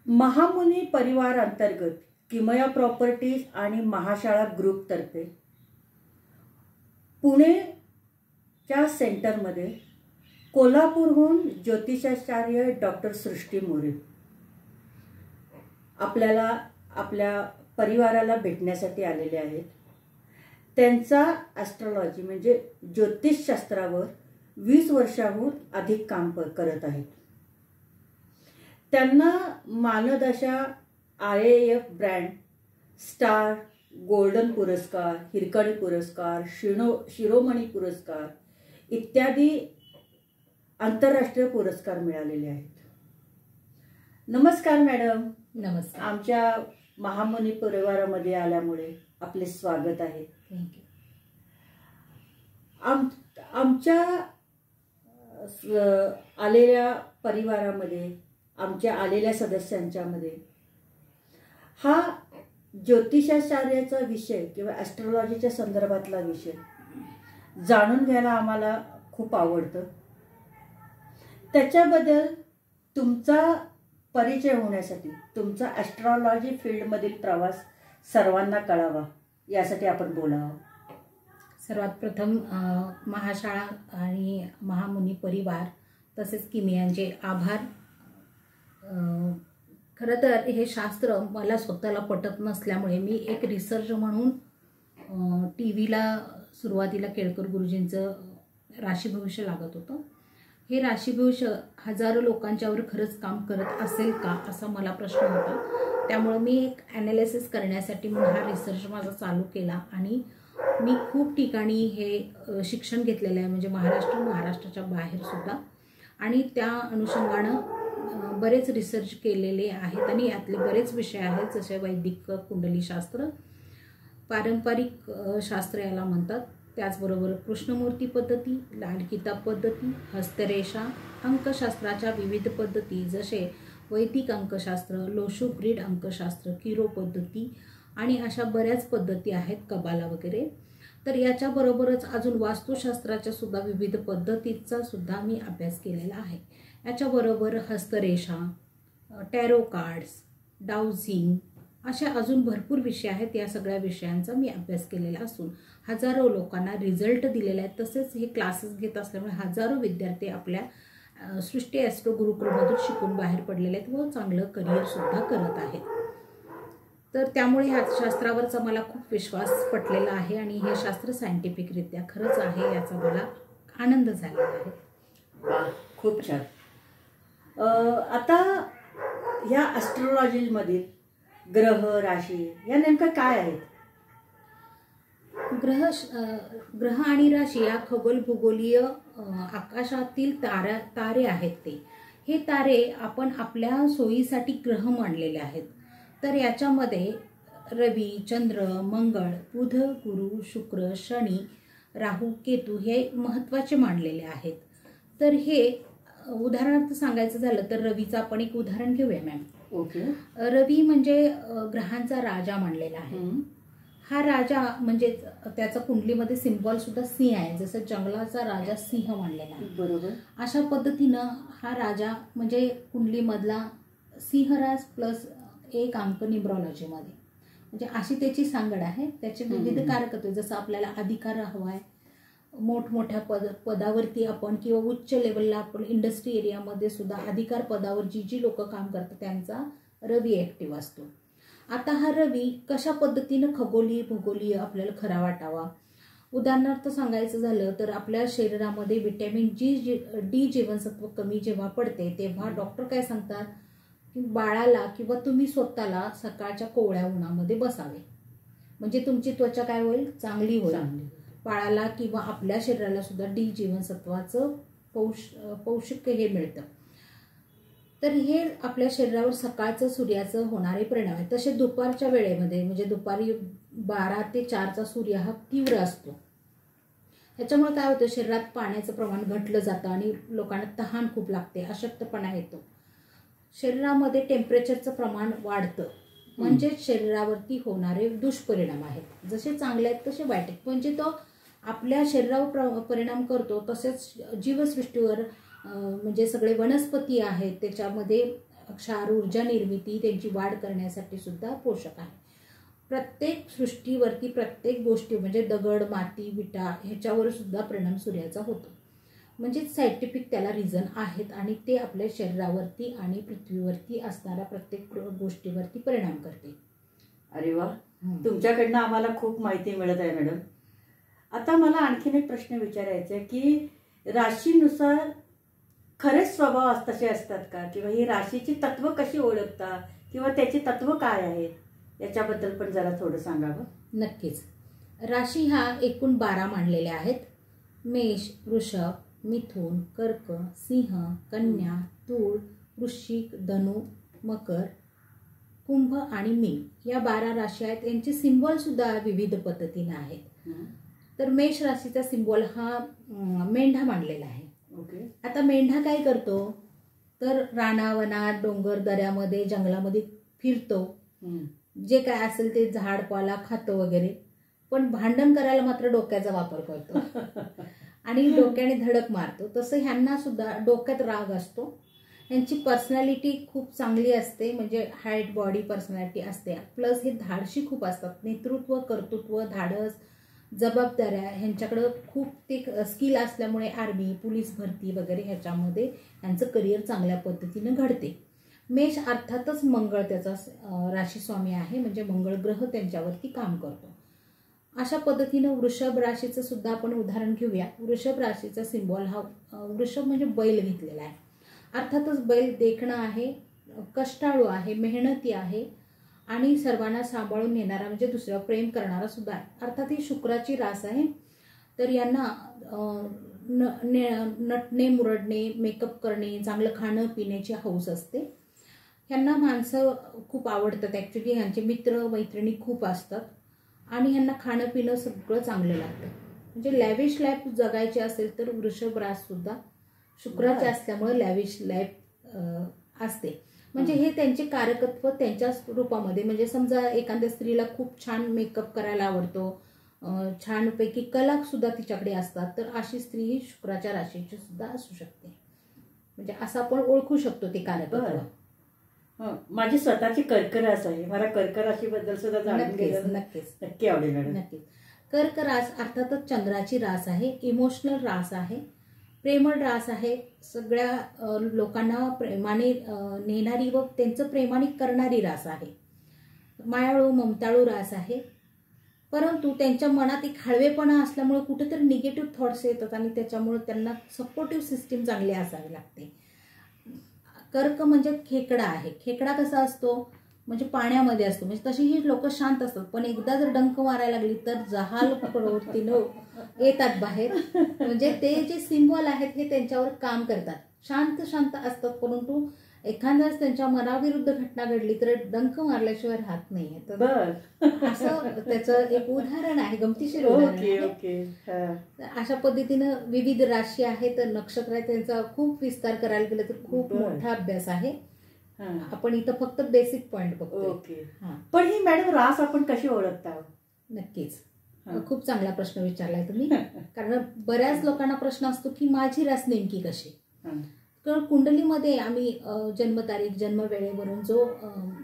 महामुनी परिवार अंतर्गत किमया प्रॉपर्टीज आणि महाशाळा ग्रुप तर्फे पुणेच्या सेंटरमध्ये कोल्हापूरहून ज्योतिषाचार्य डॉक्टर सृष्टी मोरे आपल्याला आपल्या परिवाराला भेटण्यासाठी आलेले आहेत। त्यांचा ॲस्ट्रॉलॉजी म्हणजे ज्योतिषशास्त्रावर 20 वर्षाहून अधिक काम करत आहेत। त्यांना मानदशा IAF ब्रँड स्टार गोल्डन पुरस्कार, हिरकणी पुरस्कार, शिरोमणी पुरस्कार इत्यादी आंतरराष्ट्रीय पुरस्कार मिळालेले आहेत। नमस्कार मॅडम। नमस्कार। आमच्या महामुनी परिवारामध्ये आल्यामुळे आपले स्वागत आहे। थँक्यू। आमच्या आलेल्या परिवारामध्ये आमच्या आलेल्या सदस्यांच्यामध्ये हा ज्योतिषाचार्याचा विषय किंवा ॲस्ट्रॉलॉजीच्या संदर्भातला विषय जाणून घ्यायला आम्हाला खूप आवडतं। त्याच्याबद्दल तुमचा परिचय होण्यासाठी तुमचा ॲस्ट्रॉलॉजी फील्डमधील प्रवास सर्वांना कळावा यासाठी आपण बोलावं। सर्वात प्रथम महाशाळा आणि महामुनी परिवार तसेच किमयांचे आभार। खरं तर हे शास्त्र मला स्वतःला पटत नसल्यामुळे मी एक रिसर्च म्हणून TV सुरुवातीला केळकर गुरुजींचं राशी भविष्य लागत होतं। हे राशी भविष्य हजारो लोकांच्यावर खरंच काम करत असेल का असा मला प्रश्न होता। त्यामुळे मी एक ॲनालिसिस करण्यासाठी म्हणून हा रिसर्च माझा चालू केला आणि मी खूप ठिकाणी हे शिक्षण घेतलेलं आहे, म्हणजे महाराष्ट्राच्या बाहेर सुद्धा, आणि त्या अनुषंगानं बरेच रिसर्च केलेले आहेत आणि यातले बरेच विषय आहेत जसे वैदिक कुंडलीशास्त्र, पारंपरिक शास्त्र याला म्हणतात, त्याचबरोबर कृष्णमूर्ती पद्धती, लाल किताब पद्धती, हस्तरेषा, अंकशास्त्राच्या विविध पद्धती जसे वैदिक अंकशास्त्र, लोशो ग्रीड अंकशास्त्र, किरो पद्धती आणि अशा बऱ्याच पद्धती आहेत, कबाला वगैरे। तर याच्याबरोबरच अजून वास्तुशास्त्राच्या सुद्धा विविध पद्धतीचा सुद्धा मी अभ्यास केलेला आहे। याच्याबरोबर हस्तरेषा, टॅरो कार्ड्स, डाउजिंग अशा अजून भरपूर विषय आहेत। या सगळ्या विषयांचा मी अभ्यास केलेला असून हजारो लोकांना रिझल्ट दिलेले आहेत। तसेच हे क्लासेस घेत असल्यामुळे हजारो विद्यार्थी आपल्या सृष्टी ॲस्ट्रो गुरुकुलमधून शिकून बाहेर पडलेले आहेत व चांगलं करिअरसुद्धा करत आहेत। तर त्यामुळे ह्या शास्त्रावरचा मला खूप विश्वास पटलेला आहे आणि हे शास्त्र सायंटिफिकरित्या खरंच आहे याचा मला आनंद झालेला आहे। वाह, खूप छान। आता ह्या ॲस्ट्रॉलॉजीमधील ग्रह राशी या नेमकं काय आहेत? ग्रह आणि राशी या खगोल भूगोलीय आकाशातील तारे आहेत। हे तारे आपण आपल्या सोयीसाठी ग्रह मानलेले आहेत। तर याच्यामध्ये रवी, चंद्र, मंगळ, बुध, गुरु, शुक्र, शनी, राहू, केतू हे महत्त्वाचे मानलेले आहेत। तर हे उदाहरणार्थ सांगायचं झालं तर रवीचं आपण एक उदाहरण घेऊया मॅम। ओके। रवी म्हणजे ग्रहांचा राजा मानलेला आहे। हा राजा म्हणजे त्याचा कुंडलीमध्ये सिम्बॉल सुद्धा सिंह आहे, जसं जंगलाचा राजा सिंह मानलेला आहे। बरोबर। अशा पद्धतीनं हा राजा म्हणजे कुंडलीमधला सिंहराज प्लस एक अंक न्यूमरॉलॉजीमध्ये, म्हणजे अशी त्याची सांगड आहे। त्याचे विविध कारकत्व जसं आपल्याला अधिकार हवा आहे, मोठमोठ्या पदावरती आपण किंवा उच्च लेवलला आपण इंडस्ट्री एरियामध्ये सुद्धा अधिकार पदावर जी लोक काम करतात त्यांचा रवी ॲक्टिव्ह असतो। आता हा रवी कशा पद्धतीनं खगोलीय भूगोलीय आपल्याला खरा वाटावा, उदाहरणार्थ सांगायचं झालं तर आपल्या शरीरामध्ये व्हिटॅमिन डी जीवनसत्व कमी जेव्हा पडते तेव्हा डॉक्टर काय सांगतात की बाळाला किंवा तुम्ही स्वतःला सकाळच्या कोवळ्या उन्हामध्ये बसावे, म्हणजे तुमची त्वचा काय होईल, चांगली होईल। बाळाला किंवा आपल्या शरीराला सुद्धा डी जीवनसत्वाचं पौष्टिक हे मिळतं। तर हे आपल्या शरीरावर सकाळचं सूर्याचं होणारे परिणाम आहेत। तसे दुपारच्या वेळेमध्ये म्हणजे दुपारी 12 ते 4चा सूर्य हा तीव्र असतो। ह्याच्यामुळे काय होतं, शरीरात पाण्याचं प्रमाण घटलं जातं आणि लोकांना तहान खूप लागते, अशक्तपणा येतो, शरीरामध्ये टेम्परेचरचं प्रमाण वाढतं, म्हणजे शरीरावरती होणारे दुष्परिणाम आहेत, जसे चांगले आहेत तसे वाईट आहेत। म्हणजे तो आपल्या शरीरावर परिणाम करतो, तसेच जीवसृष्टीवर म्हणजे सगळे वनस्पती आहेत त्याच्यामध्ये क्षार ऊर्जा निर्मिती त्यांची वाढ करण्यासाठी सुद्धा पोषक आहे. प्रत्येक सृष्टीवरती प्रत्येक गोष्टी म्हणजे दगड माती विटा ह्याच्यावर सुद्धा परिणाम सूर्याचा होतो. म्हणजे सायंटिफिक त्याला रिझन आहेत आणि ते आपल्या शरीरावरती आणि पृथ्वीवरती असणाऱ्या प्रत्येक गोष्टीवरती परिणाम करते. अरे वा, तुमच्याकडनं आम्हाला खूप माहिती मिळत आहे मॅडम. आता मला आणखीन एक प्रश्न विचारायचा आहे की राशीनुसार खरेच स्वभाव तसे असतात का, किंवा ही राशीची तत्व कशी ओळखता किंवा त्याची तत्व काय आहेत याच्याबद्दल पण जरा थोडं सांगावं. नक्कीच. राशी ह्या एकूण 12 मांडलेल्या आहेत. मेष, वृषभ, मिथुन, कर्क, सिंह, कन्या, तूळ, वृश्चिक, धनु, मकर, कुंभ आणि मीन या 12 राशी आहेत. यांचे सिंबॉल सुद्धा विविध पद्धतीने आहेत. तर मेष राशीचा सिंबॉल हा मेंढा मांडलेला आहे. आता मेंढा काय करतो तर रानावनात डोंगर दऱ्यामध्ये जंगलामध्ये फिरतो, जे काय असेल ते झाडपाला खातो वगैरे, पण भांडण करायला मात्र डोक्याचा वापर करतो आणि डोक्याने धडक मारतो. तसं ह्यांना सुद्धा डोक्यात राग असतो. यांची पर्सनॅलिटी खूप चांगली असते, म्हणजे हाईट बॉडी पर्सनॅलिटी असते. प्लस हे धाडशी खूप असतात. नेतृत्व, कर्तृत्व, धाडस, जबाबदाऱ्या ह्यांच्याकडं खूप ते स्किल असल्यामुळे आर्मी पोलीस भरती वगैरे ह्याच्यामध्ये यांचं करिअर चांगल्या पद्धतीनं घडते. मेष अर्थातच मंगळ त्याचा राशी स्वामी आहे, म्हणजे मंगळ ग्रह त्यांच्यावरती काम करतो. अशा पद्धतीनं वृषभ राशीचं सुद्धा आपण उदाहरण घेऊया. वृषभ राशीचा सिंबॉल हा वृषभ म्हणजे बैल घेतलेला आहे. अर्थातच बैल देखणं आहे, कष्टाळू आहे, मेहनती आहे आणि सर्वांना सांभाळून नेणारा म्हणजे दुसऱ्यावर प्रेम करणारा सुद्धा आहे. अर्थात ही शुक्राची रास आहे. तर यांना नटणे, मुरडणे, मेकअप करणे, चांगलं खाणं पिण्याची हौस असते. ह्यांना माणसं खूप आवडतात. ॲक्च्युली ह्यांचे मित्र मैत्रिणी खूप असतात आणि ह्यांना खाणं पिणं सगळं चांगलं लागतं. म्हणजे लॅविश लाईफ जगायची असेल तर वृषभ रास सुद्धा शुक्राचे असल्यामुळे लॅविश लाईफ असते. म्हणजे हे त्यांचे कारकत्व त्यांच्या रूपामध्ये, म्हणजे समजा एखाद्या स्त्रीला खूप छान मेकअप करायला आवडतो, छानपैकी कला सुद्धा तिच्याकडे असतात, तर अशी स्त्री ही शुक्राच्या राशीची सुद्धा असू शकते. म्हणजे असं आपण ओळखू शकतो ते कारकत्व. माझी स्वतःची कर्क रास आहे, मला कर्क राशीबद्दल सुद्धा जाणून घ्यायला नक्की आवडेल. नक्कीच. कर्क रास अर्थातच चंद्राची रास आहे, इमोशनल रास आहे, प्रेमळ रास आहे, सगळ्या लोकांना प्रेमाने नेणारी व त्यांचं प्रेमाने करणारी रास आहे. मायाळू ममताळू रास आहे, परंतु त्यांच्या मनात एक हळवेपणा असल्यामुळे कुठेतरी निगेटिव्ह थॉट्स येतात आणि त्याच्यामुळे त्यांना सपोर्टिव्ह सिस्टीम चांगली असावी लागते. कर्क म्हणजे खेकडा आहे. खेकडा कसा असतो म्हणजे पाण्यामध्ये असतो, म्हणजे तशी ही लोक शांत असतात, पण एकदा जर डंक मारायला लागली तर जहाल प्रवृत्तीनं येतात बाहेर. म्हणजे ते जे सिंबॉल आहेत हे त्यांच्यावर काम करतात. शांत शांत असतात, परंतु एखाद्याच त्यांच्या मनाविरुद्ध घटना घडली तर डंक मारल्याशिवाय राहत नाहीये. तर असं त्याचं एक उदाहरण आहे, गमतीशीर उदाहरण आहे. अशा पद्धतीनं विविध राशी आहेत, नक्षत्र आहे, त्यांचा खूप विस्तार करायला गेलं तर खूप मोठा अभ्यास आहे. आपण इथं फक्त बेसिक पॉइंट बघतो. पण ही मॅडम रास आपण कशी ओळखता? नक्कीच, खूप चांगला प्रश्न विचारलाय तुम्ही. कारण बऱ्याच लोकांना प्रश्न असतो की माझी रास नेमकी कशी. तर कुंडलीमध्ये आम्ही जन्मतारीख जन्मवेळेवरून जो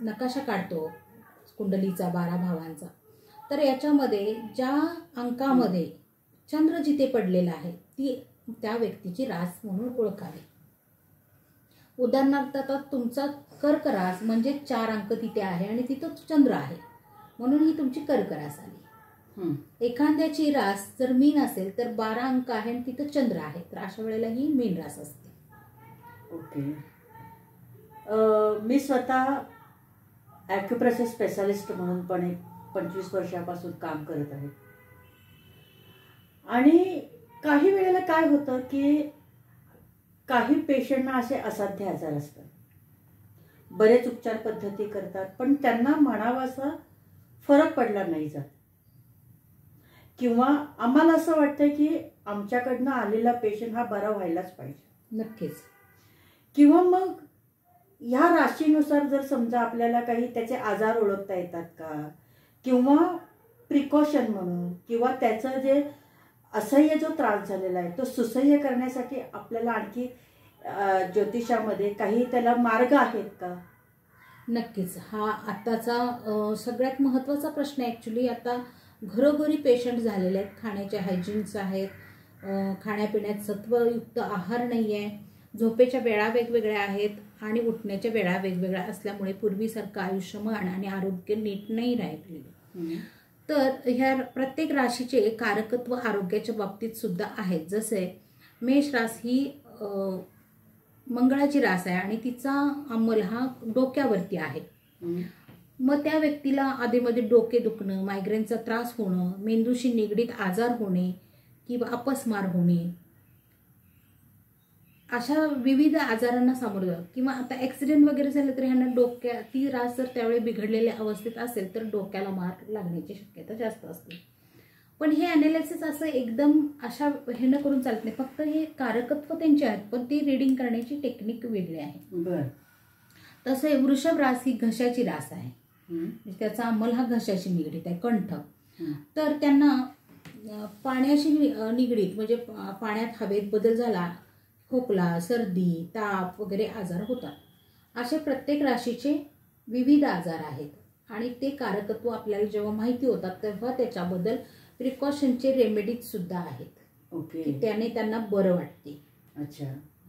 नकाशा काढतो कुंडलीचा 12 भावांचा, तर याच्यामध्ये ज्या अंकामध्ये चंद्र जिथे पडलेला आहे ती त्या व्यक्तीची रास म्हणून ओळखावी. उदाहरणार्थ आता तुमचा कर्क रास म्हणजे 4 अंक तिथे आहे आणि तिथं चंद्र आहे, म्हणून ही तुमची कर्क रास आली. एखाद्याची रास जर मीन असेल तर 12 अंक आहे आणि तिथं चंद्र आहे, तर अशा वेळेला ही मीन रास असते. ओके. मी स्वतः ॲक्युप्रेशर स्पेशालिस्ट म्हणून पण 25 वर्षापासून काम करत आहे. आणि काही वेळेला काय होतं की काही पेशंटना असे असाध्य आजार असतात, बरेच उपचार पद्धती करतात, पण त्यांना म्हणावा असा फरक पडला नाही जात, किंवा आम्हाला असं वाटतं की आमच्याकडनं आलेला पेशंट हा बरा व्हायलाच पाहिजे. नक्कीच. किंवा मग ह्या राशीनुसार जर समजा आपल्याला काही त्याचे आजार ओळखता येतात का, किंवा प्रिकॉशन म्हणून, किंवा त्याचं जे असह्य जो त्रास झालेला आहे तो सुसह्य करण्यासाठी आपल्याला आणखी ज्योतिषामध्ये काही त्याला मार्ग आहेत का? नक्कीच. हा आत्ताचा सगळ्यात महत्त्वाचा प्रश्न आहे. ॲक्च्युली आता घरोघरी पेशंट झालेले आहेत. खाण्याचे हायजीन्स आहेत, खाण्यापिण्यात सत्वयुक्त आहार नाही आहे, झोपेच्या वेळा वेगवेगळ्या आहेत आणि उठण्याच्या वेळा वेगवेगळ्या असल्यामुळे पूर्वीसारखं आयुष्यमान आणि आरोग्य नीट नाही राहिलेलं. तर ह्या प्रत्येक राशीचे कारकत्व आरोग्याच्या बाबतीत सुद्धा आहेत. जसे मेष रास ही मंगळाची रास आहे आणि तिचा अंमल हा डोक्यावरती आहे. मग त्या व्यक्तीला आधीमध्ये डोके दुखणं, मायग्रेनचा त्रास होणं, मेंदूशी निगडीत आजार होणे किंवा अपस्मार होणे, अशा विविध आजारांना सामोरं जावं. किंवा आता ॲक्सिडेंट वगैरे झालं तर ह्यांना ती रास जर त्यावेळी बिघडलेल्या अवस्थेत असेल तर डोक्याला मार लागण्याची शक्यता जास्त असते. पण हे ॲनालिसिस असं एकदम अशा हे न करून चालत नाही. फक्त हे कारकत्व त्यांचे आहेत, पण ती रिडिंग करण्याची टेक्निक वेगळी आहे. बरं. तसे वृषभ रास ही घशाची रास आहे. त्याचा अंमल हा घशाशी निगडीत आहे, कंठ. तर त्यांना पाण्याशी निगडीत म्हणजे पाण्यात हवेत बदल झाला, खोकला, सर्दी, ताप वगैरे आजार होतात. असे प्रत्येक राशीचे विविध आजार आहेत आणि ते कारकत्व आपल्याला जेव्हा माहिती होतात तेव्हा त्याच्याबद्दल प्रिकॉशनचे रेमेडीज सुद्धा आहेत. ओके. की त्याने त्यांना बरं वाटते. अच्छा.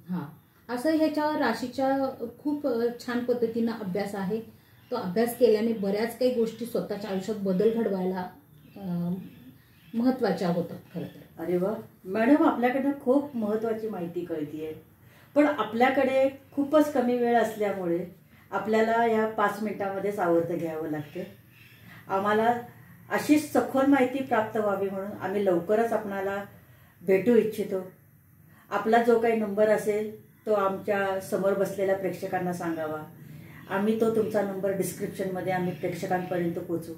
हां, असं ह्याच्या राशीच्या खूप छान पद्धतीनं अभ्यास आहे. तो अभ्यास केल्याने बऱ्याच काही गोष्टी स्वतःच्या आयुष्यात बदल घडवायला महत्त्वाच्या होतात खरं तर. अरे वा मॅडम, आपल्याकडनं खूप महत्त्वाची माहिती कळतीये. पण आपल्याकडे खूपच कमी वेळ असल्यामुळे आपल्याला या 5 मिनिटांमध्येच आवरतं घ्यावं लागतं. आम्हाला अशीच सखोल माहिती प्राप्त व्हावी म्हणून आम्ही लवकरच आपणाला भेटू इच्छितो. आपला जो काही नंबर असेल तो आमच्या समोर बसलेल्या प्रेक्षकांना सांगावा. आम्ही तो तुमचा नंबर डिस्क्रिप्शनमध्ये आम्ही प्रेक्षकांपर्यंत पोचवू.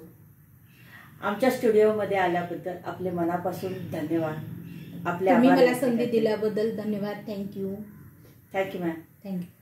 आमच्या स्टुडिओमध्ये आल्याबद्दल आपले मनापासून धन्यवाद. तुम्ही मला संधी दिल्याबद्दल धन्यवाद. थँक्यू. Thank you ma'am. थँक्यू.